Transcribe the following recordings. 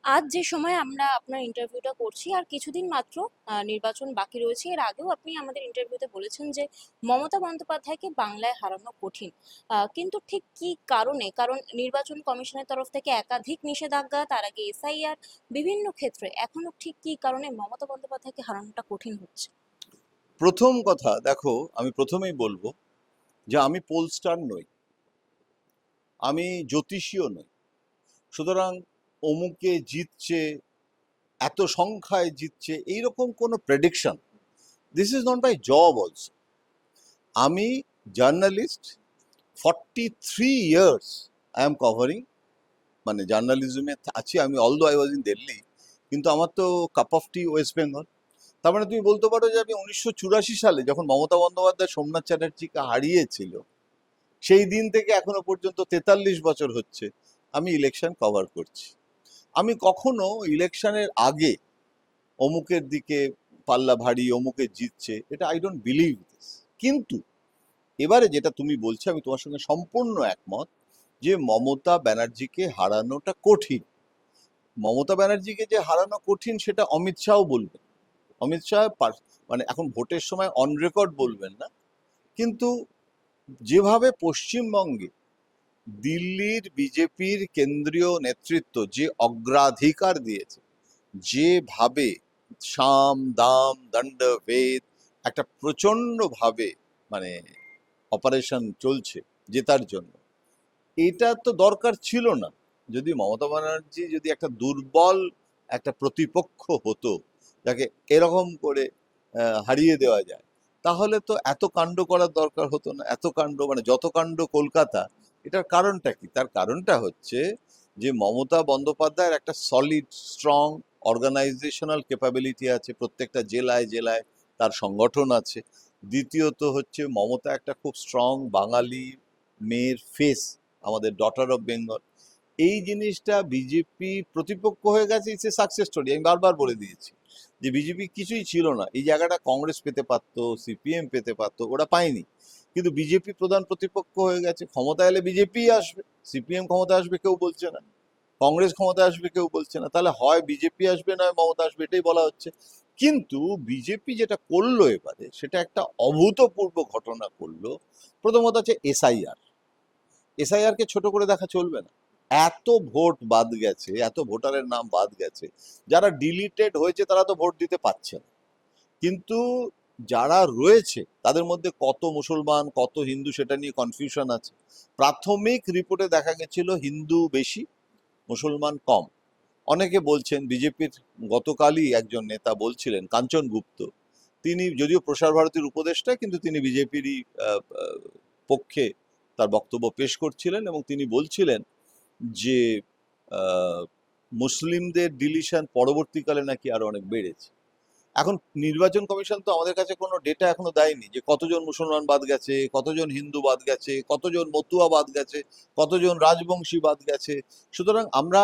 আজ যে সময়ে আমরা আপনার ইন্টারভিউটা করছি আর কিছুদিন মাত্র নির্বাচন বাকি রয়েছে। এর আগেও আপনি আমাদের ইন্টারভিউতে বলেছেন যে মমতা বন্দ্যোপাধ্যায়কে বাংলায় হারানো কঠিন। কিন্তু ঠিক কি কারণে? কারণ নির্বাচন কমিশনের তরফ থেকে একাধিক নিষেধাজ্ঞা, তার আগে এসআইআর, বিভিন্ন ক্ষেত্রে এখনো ঠিক কি কারণে মমতা বন্দ্যোপাধ্যায়কে হারানোটা কঠিন হচ্ছে? প্রথম কথা দেখো, আমি প্রথমেই বলবো যে আমি পোলস্টার নই, আমি জ্যোতিষীও নই। সুতরাং অমুকে জিতছে, এত সংখ্যায় জিতছে, এইরকম কোনো prediction, this is not my job also. আমি journalist, 43 years I am covering, মানে জার্নালিজমে আছি আমি। Although I was in Delhi, কিন্তু আমার তো cup of tea West Bengal. তার মানে তুমি বলতে পারো যে আমি 1984 সালে যখন মমতা বন্দ্যোপাধ্যায় সোমনাথ চ্যাটার্জিকে হারিয়েছিল, সেই দিন থেকে এখনো পর্যন্ত 43 বছর হচ্ছে আমি ইলেকশন কভার করছি। আমি কখনো ইলেকশনের আগে অমুকের দিকে পাল্লা ভারী, অমুকে জিতছে, এটা আই ডোন্ট বিলিভ দিস। কিন্তু এবারে যেটা তুমি বলছো, আমি তোমার সঙ্গে সম্পূর্ণ একমত যে মমতা ব্যানার্জিকে হারানোটা কঠিন। মমতা ব্যানার্জিকে যে হারানো কঠিন সেটা অমিত শাহ বলবেন। অমিত শাহ মানে এখন ভোটের সময় অন রেকর্ড বলবেন না, কিন্তু যেভাবে পশ্চিমবঙ্গে দিল্লির বিজেপির কেন্দ্রীয় নেতৃত্ব যে অগ্রাধিকার দিয়েছে, যেভাবে সাম দাম দণ্ড ভেদ একটা প্রচন্ড ভাবে মানে অপারেশন চলছে জেতার জন্য, এটা তো দরকার ছিল না। যদি মমতা ব্যানার্জি যদি একটা দুর্বল একটা প্রতিপক্ষ হতো, যাকে এরকম করে হারিয়ে দেওয়া যায়, তাহলে তো এত কাণ্ড করার দরকার হতো না। এত কাণ্ড মানে যত কাণ্ড কলকাতা। এটার কারণটা কি? তার কারণটা হচ্ছে যে মমতা বন্দ্যোপাধ্যায়ের একটা সলিড স্ট্রং অর্গানাইজেশনাল ক্যাপাবিলিটি আছে, প্রত্যেকটা জেলায় জেলায় তার সংগঠন আছে। দ্বিতীয়ত হচ্ছে মমতা একটা খুব স্ট্রং বাঙালি মেয়ের ফেস, আমাদের ডটার অফ বেঙ্গল। এই জিনিসটা বিজেপি প্রতিপক্ষ হয়ে গেছে, ইটস এ সাকসেস স্টোরি। আমি বারবার বলে দিয়েছি যে বিজেপি কিছুই ছিল না, এই জায়গাটা কংগ্রেস পেতে পারতো, সিপিএম পেতে পারতো, ওরা পায়নি। কিন্তু বিজেপি প্রধান প্রতিপক্ষ হয়ে গেছে। ক্ষমতা এলে বিজেপি আসবে, সিপিএম ক্ষমতা আসবে কেউ বলছে না, কংগ্রেস ক্ষমতা আসবে কেউ বলছে না। তাহলে হয় বিজেপি আসবে নয় মমতা আসবে, এটাই বলা হচ্ছে। কিন্তু বিজেপি যেটা করলো এবারে, সেটা একটা অভূতপূর্ব ঘটনা করলো। প্রথমত হচ্ছে এসআইআর। এসআইআর কে ছোট করে দেখা চলবে না। এত ভোট বাদ গেছে, এত ভোটারের নাম বাদ গেছে, যারা ডিলিটেড হয়েছে তারা তো ভোট দিতে পারছে না। কিন্তু যারা রয়েছে তাদের মধ্যে কত মুসলমান কত হিন্দু সেটা নিয়ে কনফিউশন আছে। প্রাথমিক রিপোর্টে দেখা গেছিল হিন্দু বেশি, মুসলমান কম। অনেকে বলছেন, বিজেপির গতকালই একজন নেতা বলছিলেন, কাঞ্চন গুপ্ত, তিনি যদিও প্রসার ভারতীর উপদেষ্টা, কিন্তু তিনি বিজেপিরই পক্ষে তার বক্তব্য পেশ করছিলেন, এবং তিনি বলছিলেন যে আহ, মুসলিমদের ডিলিশন পরবর্তীকালে নাকি আরো অনেক বেড়েছে। এখন নির্বাচন কমিশন তো আমাদের কাছে কোনো ডেটা এখনো দেয়নি যে কতজন মুসলমান বাদ গেছে, কতজন হিন্দু বাদ গেছে, কতজন মতুয়া বাদ গেছে, কতজন রাজবংশী বাদ গেছে। সুতরাং আমরা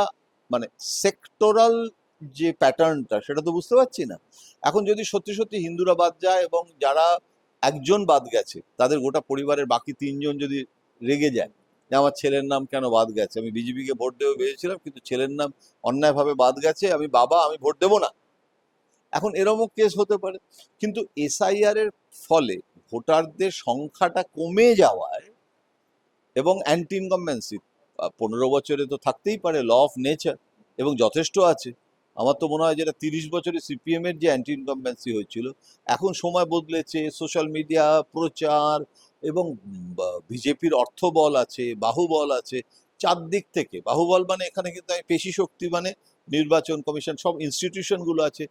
মানে সেক্টরাল যে প্যাটার্নটা সেটা তো বুঝতে পারছি না। এখন যদি সত্যি সত্যি হিন্দুরা বাদ যায় এবং যারা একজন বাদ গেছে তাদের গোটা পরিবারের বাকি তিনজন যদি রেগে যায় যে আমার ছেলের নাম কেন বাদ গেছে, আমি বিজেপিকে ভোট দেবো ভেবেছিলাম কিন্তু ছেলের নাম অন্যায়ভাবে বাদ গেছে, আমি বাবা, আমি ভোট দেবো না, এখন এরমও কেস হতে পারে। কিন্তু এসআইআর এর ফলে ভোটারদের সংখ্যাটা কমে যাওয়ায় এবং অ্যান্টি ইনকামবেন্সি, 15 বছরে তো থাকতেই পারে, ল অফ নেচার, এবং যথেষ্ট আছে। আমার তো মনে হয় যেটা 30 বছরে সিপিএম এর যে অ্যান্টি ইনকামবেন্সি হয়েছিল, এখন সময় বদলেছে, সোশ্যাল মিডিয়া প্রচার এবং বিজেপির অর্থবল আছে, বাহুবল আছে, চারদিক থেকে বাহুবল, মানে এখানে কিন্তু আমি পেশি শক্তি মানে নির্বাচন কমিশন সব ইনস্টিটিউশন গুলো আছে।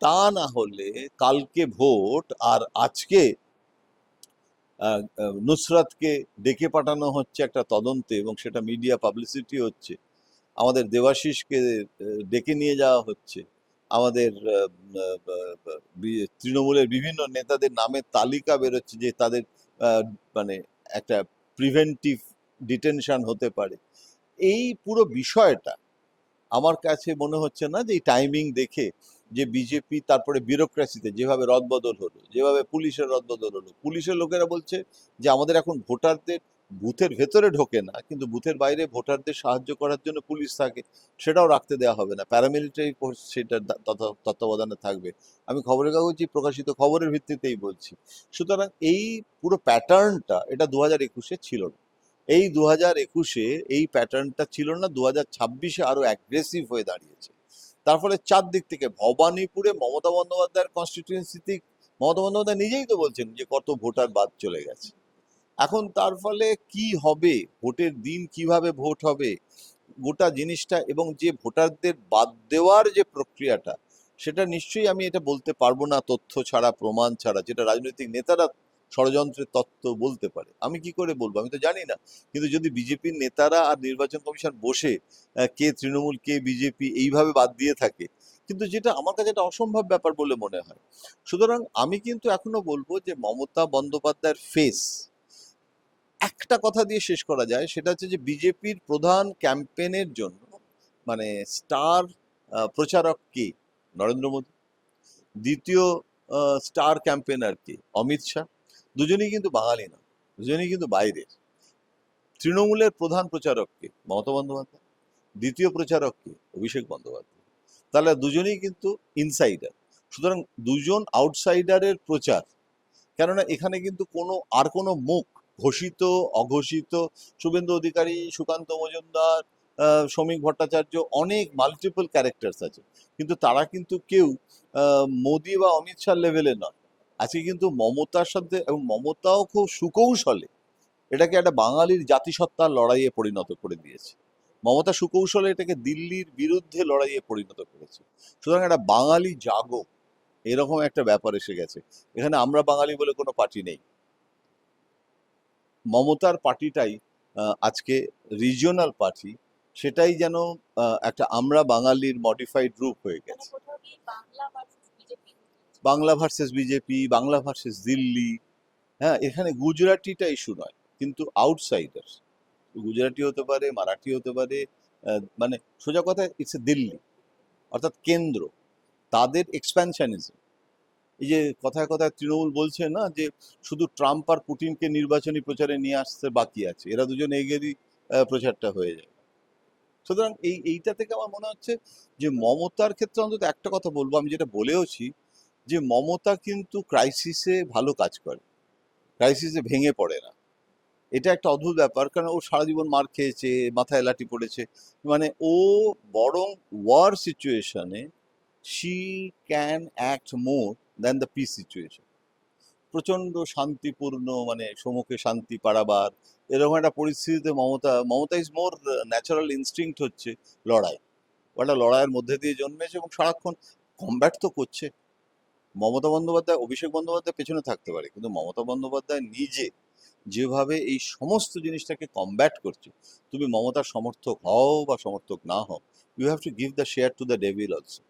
তা না হলে কালকে ভোট আর আজকে নুসরাতকে ডেকে পাঠানো হচ্ছে একটা তদন্তে, এবং সেটা মিডিয়া পাবলিসিটি হচ্ছে। আমাদের দেবাশিসকে ডেকে নিয়ে যাওয়া হচ্ছে। আমাদের তৃণমূলের বিভিন্ন নেতাদের নামের তালিকা বেরোচ্ছে যে তাদের মানে একটা প্রিভেন্টিভ ডিটেনশন হতে পারে। এই পুরো বিষয়টা আমার কাছে মনে হচ্ছে না যে এই টাইমিং দেখে যে বিজেপি তারপরে বিউরোক্রেসিতে যেভাবে রদবদল হলো, যেভাবে পুলিশের রদবদল হলো, পুলিশের লোকেরা বলছে যে আমাদের এখন ভোটারদের বুথের ভেতরে ঢোকে না, কিন্তু বুথের বাইরে ভোটারদের সাহায্য করার জন্য পুলিশ থাকে, সেটাও রাখতে দেওয়া হবে না, প্যারামিলিটারি ফোর্স সেটার তত্ত্বাবধানে থাকবে। আমি খবরের কাগজে প্রকাশিত খবরের ভিত্তিতেই বলছি। সুতরাং এই পুরো প্যাটার্নটা এটা 2021-এ ছিল না। এই 2021-এ এই প্যাটার্নটা ছিল না, 2026-এ আরো অ্যাগ্রেসিভ হয়ে দাঁড়িয়েছে। তার ফলে চারদিক থেকে ভবানীপুরে মমতা বন্দ্যোপাধ্যায়ের কনস্টিটিউয়েন্সিতে মমতা বন্দ্যোপাধ্যায় নিজেই তো বলছেন যে কত ভোটার বাদ চলে গেছে। এখন তার ফলে কি হবে, ভোটের দিন কিভাবে ভোট হবে, গোটা জিনিসটা এবং যে ভোটারদের বাদ দেওয়ার যে প্রক্রিয়াটা, সেটা নিশ্চয়ই আমি এটা বলতে পারবো না তথ্য ছাড়া, প্রমাণ ছাড়া, যেটা রাজনৈতিক নেতারা ষড়যন্ত্রের তত্ত্ব বলতে পারে। আমি কি করে বলবো, আমি তো জানি না। কিন্তু যদি বিজেপির নেতারা আর নির্বাচন কমিশন বসে কে তৃণমূল কে বিজেপি এইভাবে বাদ দিয়ে থাকে, কিন্তু যেটা আমার কাছে একটা অসম্ভব ব্যাপার বলে মনে হয়। সুতরাং আমি কিন্তু এখনো বলবো যে মমতা বন্দ্যোপাধ্যায়ের ফেস একটা কথা দিয়ে শেষ করা যায়, সেটা হচ্ছে যে বিজেপির প্রধান ক্যাম্পেনের জন্য মানে স্টার প্রচারক কে? নরেন্দ্র মোদী। দ্বিতীয় স্টার ক্যাম্পেনার কে? অমিত শাহ। দুজনেই কিন্তু বাঙালি না, দুজনেই কিন্তু বাইরের। তৃণমূলের প্রধান প্রচারক কে? মমতা বন্দ্যোপাধ্যায়। দ্বিতীয় প্রচারক কে? অভিষেক বন্দ্যোপাধ্যায়। তাহলে দুজনেই কিন্তু ইনসাইডার। সুতরাং দুজন আউটসাইডারের প্রচার, কেননা এখানে কিন্তু কোনো মুখ, ঘোষিত অঘোষিত, শুভেন্দু অধিকারী, সুকান্ত মজুমদার, শ্রমিক ভট্টাচার্য, অনেক মাল্টিপল ক্যারেক্টার্স আছে, কিন্তু তারা কিন্তু কেউ মোদি বা অমিত শাহ লেভেলে নয়। আজকে কিন্তু মমতার সাথে, এবং মমতাও খুব সুকৌশলে এটাকে একটা বাঙালির জাতিসত্তার লড়াইয়ে পরিণত করে দিয়েছে। মমতা সুকৌশলে এটাকে দিল্লির বিরুদ্ধে লড়াইয়ে পরিণত করেছে। সুতরাং একটা বাঙালি জাগো, এরকম একটা ব্যাপার এসে গেছে। এখানে আমরা বাঙালি বলে কোনো পার্টি নেই। মমতার পার্টিটাই আজকে রিজিওনাল পার্টি, সেটাই যেন একটা আমরা বাঙালির মডিফাইড রূপ হয়ে মানে গেছে। কোথাও গিয়ে Bangla versus BJP. Bangla versus BJP, Bangla versus Delhi. হ্যাঁ, এখানে গুজরাটিটা ইস্যু নয়, কিন্তু আউটসাইডার। গুজরাটি হতে পারে, মারাঠি হতে পারে, মানে সোজা কথা ইটস এ দিল্লি, অর্থাৎ কেন্দ্র, তাদের এক্সপ্যানশনিজম। এই যে কথায় কথায় তৃণমূল বলছে না যে শুধু ট্রাম্প আর পুটিনকে নির্বাচনী প্রচারে নিয়ে আসতে বাকি আছে, এরা দুজন এগেরই প্রচারটা হয়ে যায়। সুতরাং এইটা থেকে আমার মনে হচ্ছে যে মমতার ক্ষেত্রে অন্তত একটা কথা বলবো, আমি যেটা বলেওছি, যে মমতা কিন্তু ক্রাইসিসে ভালো কাজ করে, ক্রাইসিসে ভেঙে পড়ে না। এটা একটা অদ্ভুত ব্যাপার, কারণ ও সারা জীবন মার খেয়েছে, মাথায় লাঠি পড়েছে, মানে ও বরং ওয়ার সিচুয়েশনে she can act more than the piece situation. প্রচন্ড শান্তিপূর্ণ, মানে সমুখে শান্তি পাড়াবার এরকম একটা পরিস্থিতিতে Mamata is more natural instinct হচ্ছে লড়াই। ও একটা লড়াইয়ের মধ্যে দিয়ে জন্মেছে এবং সারাক্ষণ কমব্যাট তো করছে। মমতা বন্দ্যোপাধ্যায়, অভিষেক বন্দ্যোপাধ্যায় পেছনে থাকতে পারে, কিন্তু মমতা বন্দ্যোপাধ্যায় নিজে যেভাবে এই সমস্ত জিনিসটাকে কমব্যাট করছে, তুমি মমতার সমর্থক হও বা সমর্থক না হও, you have to give the share to the devil also.